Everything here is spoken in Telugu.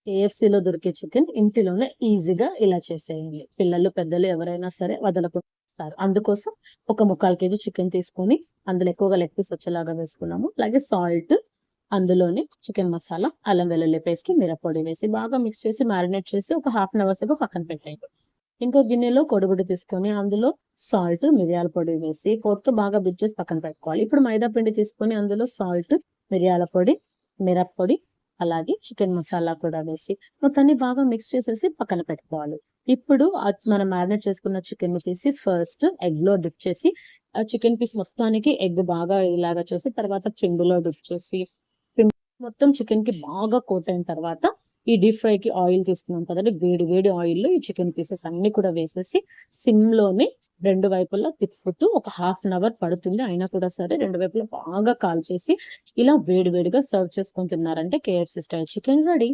కేఎఫ్సీలో దొరికే చికెన్ ఇంటిలోనే ఈజీగా ఇలా చేసేయండి. పిల్లలు, పెద్దలు ఎవరైనా సరే వదలకుండా చేస్తారు. అందుకోసం ఒక 3/4 కేజీ చికెన్ తీసుకొని అందులో ఎక్కువగా లెగ్ పీస్ వచ్చేలాగా వేసుకున్నాము. అలాగే సాల్ట్, అందులోనే చికెన్ మసాలా, అల్లం వెల్లుల్లి పేస్ట్, మిరప్పొడి వేసి బాగా మిక్స్ చేసి మ్యారినేట్ చేసి ఒక హాఫ్ అన్ అవర్ సేపు పక్కన పెట్టేయండి. ఇంకో గిన్నెలో కోడిగుడ్డు తీసుకొని అందులో సాల్ట్, మిరియాల పొడి వేసి ఫోర్క్‌తో బాగా బీట్ చేసి పక్కన పెట్టుకోవాలి. ఇప్పుడు మైదా పిండి తీసుకొని అందులో సాల్ట్, మిరియాల పొడి, మిరప్పొడి, అలాగే చికెన్ మసాలా కూడా వేసి మొత్తాన్ని బాగా మిక్స్ చేసేసి పక్కన పెట్టుకోవాలి. ఇప్పుడు మనం మ్యారినేట్ చేసుకున్న చికెన్‌ని తీసి ఫస్ట్ ఎగ్‌లో డిప్ చేసి ఆ చికెన్ పీస్ మొత్తానికి ఎగ్ బాగా ఇలాగా చేసి తర్వాత పిండిలో డిప్ చేసి మొత్తం చికెన్‌కి బాగా కోట్ అయిన తర్వాత ఈ డీప్ ఫ్రైకి ఆయిల్ తీసుకున్నాం కదండీ! వేడి వేడి ఆయిల్‌లో ఈ చికెన్ పీసెస్ అన్నీ కూడా వేసేసి సిమ్‌లోనే 2 వైపులా తిప్పుతూ ఒక హాఫ్ అన్ అవర్ పడుతుంది. అయినా కూడా సరే 2 వైపులా బాగా కాల్చేసి ఇలా వేడి వేడిగా సర్వ్ చేసుకొని తిన్నారంటే కేఎఫ్‌సీ స్టైల్ చికెన్ రెడీ.